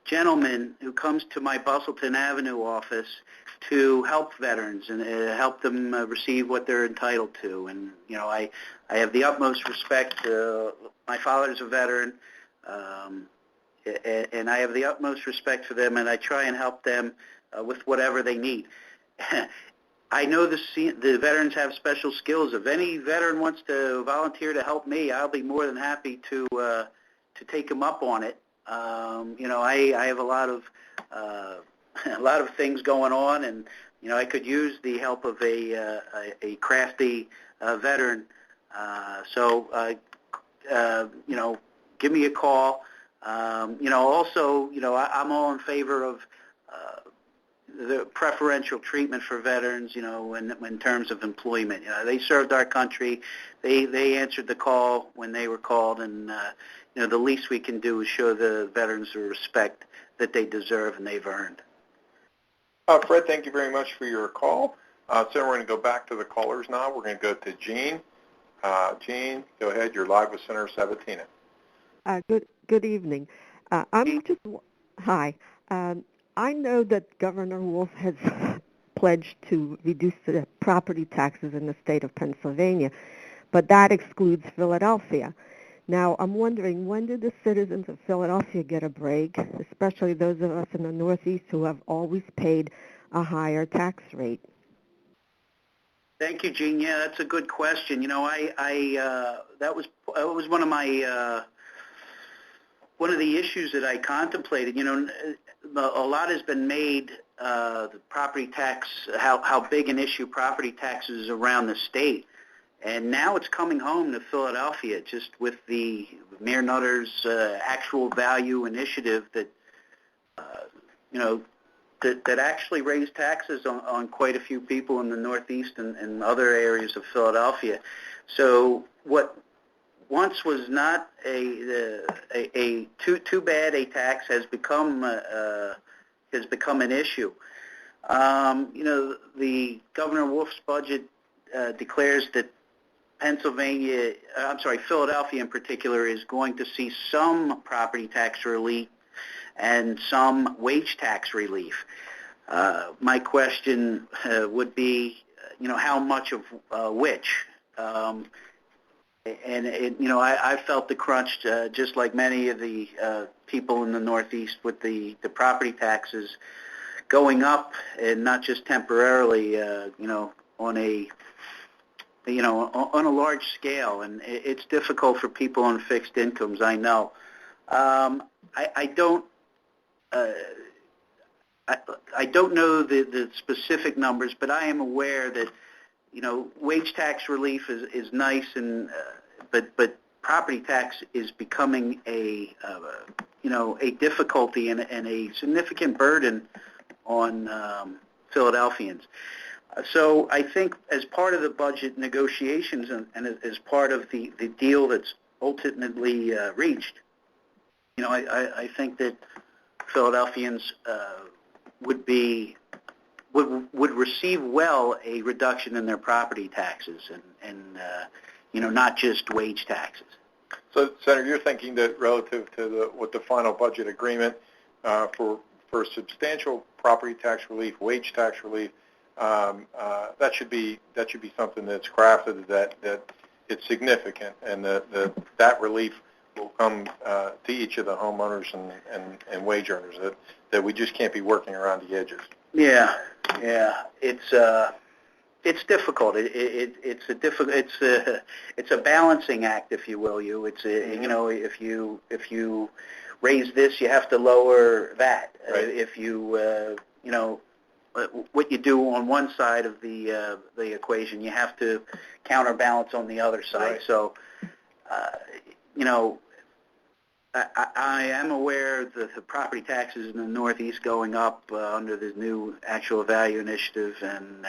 Speaker 2: gentleman who comes to my Bustleton Avenue office to help veterans and help them receive what they're entitled to. And, I have the utmost respect. My father's a veteran, and I have the utmost respect for them, and I try and help them with whatever they need. I know the veterans have special skills. If any veteran wants to volunteer to help me, I'll be more than happy to take them up on it. I have a lot of things going on, and I could use the help of a crafty veteran. Give me a call. Also, I'm all in favor of the preferential treatment for veterans, in terms of employment. They served our country. They answered the call when they were called, and the least we can do is show the veterans the respect that they deserve and they've earned.
Speaker 1: Fred, thank you very much for your call. So we're going to go back to the callers now. We're going to go to Jean. Jean, go ahead. You're live with Senator Sabatina.
Speaker 14: Good evening. Hi. I know that Governor Wolf has pledged to reduce the property taxes in the state of Pennsylvania, but that excludes Philadelphia. Now, I'm wondering, when do the citizens of Philadelphia get a break, especially those of us in the Northeast who have always paid a higher tax rate?
Speaker 2: Thank you, Jean. Yeah, that's a good question. That was one of my one of the issues that I contemplated. A lot has been made, the property tax, how big an issue property taxes is around the state. And now it's coming home to Philadelphia, just with the Mayor Nutter's actual value initiative that, that actually raised taxes on quite a few people in the Northeast and other areas of Philadelphia. So what once was not a too bad a tax has become an issue. The Governor Wolf's budget declares that Philadelphia in particular is going to see some property tax relief and some wage tax relief. My question would be, how much of which? I felt the crunch, just like many of the people in the Northeast, with the property taxes going up, and not just temporarily, on a large scale, and it's difficult for people on fixed incomes. I know. I don't know the specific numbers, but I am aware that wage tax relief is nice, and but property tax is becoming a difficulty and a significant burden on Philadelphians. So I think as part of the budget negotiations and as part of the deal that's ultimately reached, I think that Philadelphians would receive well a reduction in their property taxes and not just wage taxes.
Speaker 1: So, Senator, you're thinking that relative to the final budget agreement for substantial property tax relief, wage tax relief, that should be something that's crafted that it's significant, and that relief will come to each of the homeowners and wage earners. That we just can't be working around the edges.
Speaker 2: Yeah, it's difficult. It's a balancing act, if you will. If you raise this, you have to lower that.
Speaker 1: Right.
Speaker 2: If you what you do on one side of the equation, you have to counterbalance on the other side.
Speaker 1: Right.
Speaker 2: So, I am aware that the property taxes in the Northeast going up under the new actual value initiative, and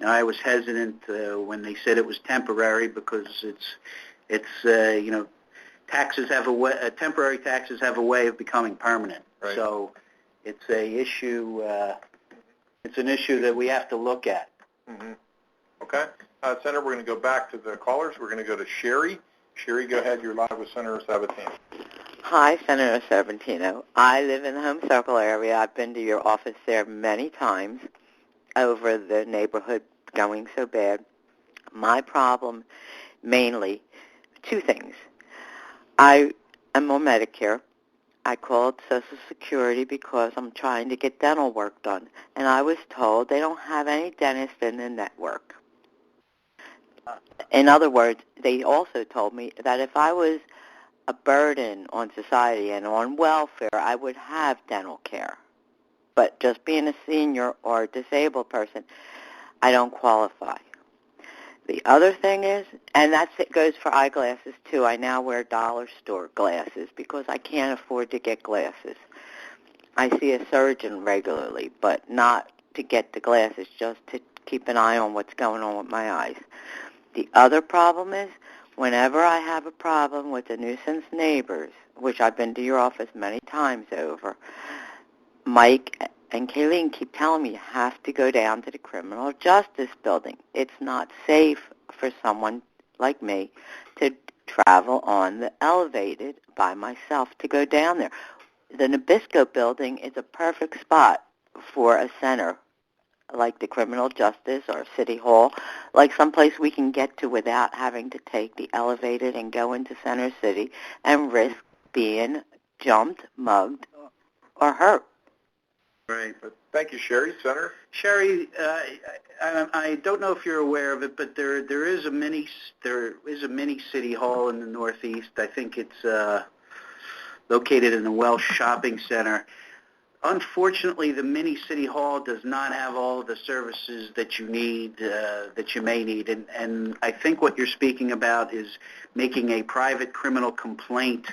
Speaker 2: I was hesitant when they said it was temporary because taxes have temporary taxes have a way of becoming permanent.
Speaker 1: Right.
Speaker 2: So it's a issue. It's an issue that we have to look at.
Speaker 1: Mm-hmm. Okay, Senator, we're going to go back to the callers. We're going to go to Sherry. Sherry, go ahead. You're live with Senator Sabatina.
Speaker 15: Hi, Senator Sabatino. I live in the Home Circle area. I've been to your office there many times over the neighborhood going so bad. My problem, mainly, two things. I am on Medicare. I called Social Security because I'm trying to get dental work done, and I was told they don't have any dentists in the network. In other words, they also told me that if I was a burden on society and on welfare, I would have dental care. But just being a senior or a disabled person, I don't qualify. The other thing is, and it goes for eyeglasses too, I now wear dollar store glasses because I can't afford to get glasses. I see a surgeon regularly, but not to get the glasses, just to keep an eye on what's going on with my eyes. The other problem is, whenever I have a problem with the nuisance neighbors, which I've been to your office many times over, Mike and Kayleen keep telling me you have to go down to the criminal justice building. It's not safe for someone like me to travel on the elevated by myself to go down there. The Nabisco building is a perfect spot for a center like the criminal justice or city hall, like someplace we can get to without having to take the elevated and go into Center City and risk being jumped, mugged, or hurt.
Speaker 2: Right.
Speaker 1: But thank you, Sherry. Senator?
Speaker 2: Sherry, I don't know if you're aware of it, but there is a mini city hall in the Northeast. I think it's located in the Welsh Shopping Center. Unfortunately, the mini city hall does not have all of the services that you need, that you may need, and I think what you're speaking about is making a private criminal complaint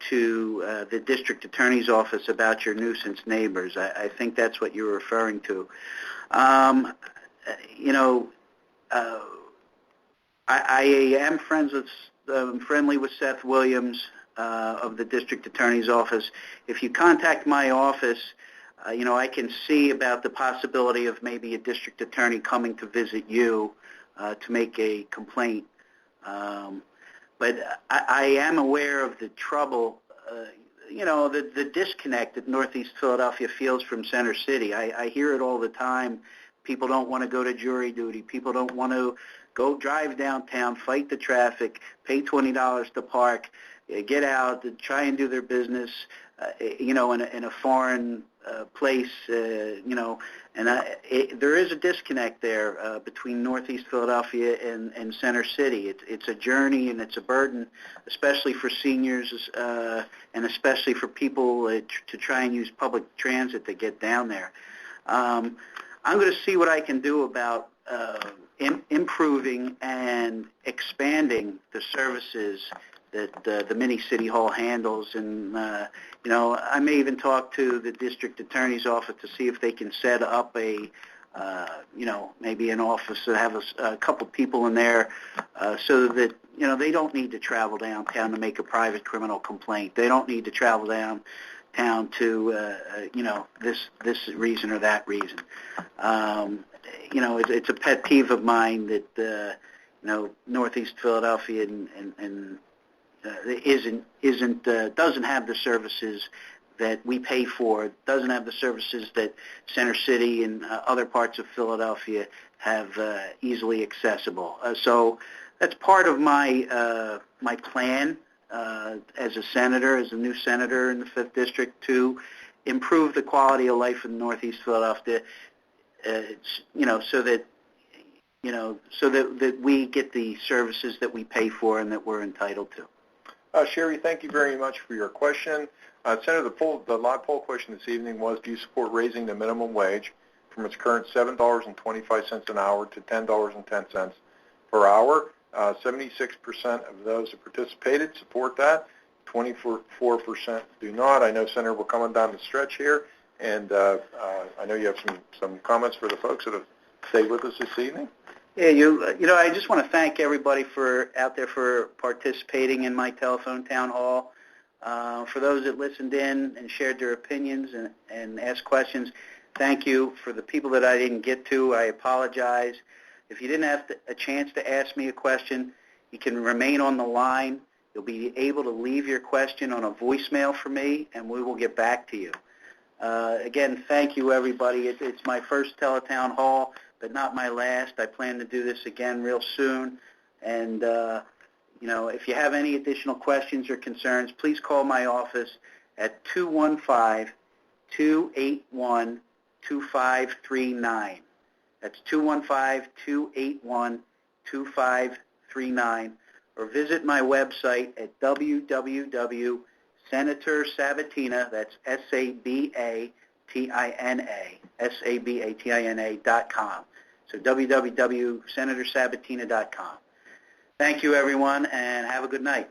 Speaker 2: to the district attorney's office about your nuisance neighbors. I think that's what you're referring to. I am friendly with Seth Williams of the district attorney's office. If you contact my office, I can see about the possibility of maybe a district attorney coming to visit you to make a complaint. But I am aware of the trouble, the disconnect that Northeast Philadelphia feels from Center City. I hear it all the time. People don't want to go to jury duty. People don't want to go drive downtown, fight the traffic, pay $20 to park, get out, try and do their business, in a foreign place, and there is a disconnect there between Northeast Philadelphia and Center City. It's a journey and it's a burden, especially for seniors and especially for people to try and use public transit to get down there. I'm going to see what I can do about improving and expanding the services that the mini city hall handles, and I may even talk to the district attorney's office to see if they can set up a maybe an office that have a couple people in there so that they don't need to travel downtown to make a private criminal complaint. They don't need to travel downtown to this reason or that reason. It's a pet peeve of mine that Northeast Philadelphia and doesn't have the services that we pay for, doesn't have the services that Center City and other parts of Philadelphia have easily accessible. So that's part of my my plan as a senator, as a new senator in the 5th District, to improve the quality of life in Northeast Philadelphia, so that we get the services that we pay for and that we're entitled to.
Speaker 1: Sherry, thank you very much for your question. Senator, the live poll question this evening was, do you support raising the minimum wage from its current $7.25 an hour to $10.10 per hour? 76% of those who participated support that. 24% do not. I know, Senator, we're coming down the stretch here, and I know you have some comments for the folks that have stayed with us this evening.
Speaker 2: Yeah, I just want to thank everybody out there for participating in my telephone town hall. For those that listened in and shared their opinions and asked questions, thank you. For the people that I didn't get to, I apologize. If you didn't have a chance to ask me a question, you can remain on the line. You'll be able to leave your question on a voicemail for me, and we will get back to you. Again, thank you, everybody. It's my first teletown hall, but not my last. I plan to do this again real soon. And, if you have any additional questions or concerns, please call my office at 215-281-2539. That's 215-281-2539. Or visit my website at www.senatorsabatina, that's SABATINA.com. So www.senatorsabatina.com. Thank you, everyone, and have a good night.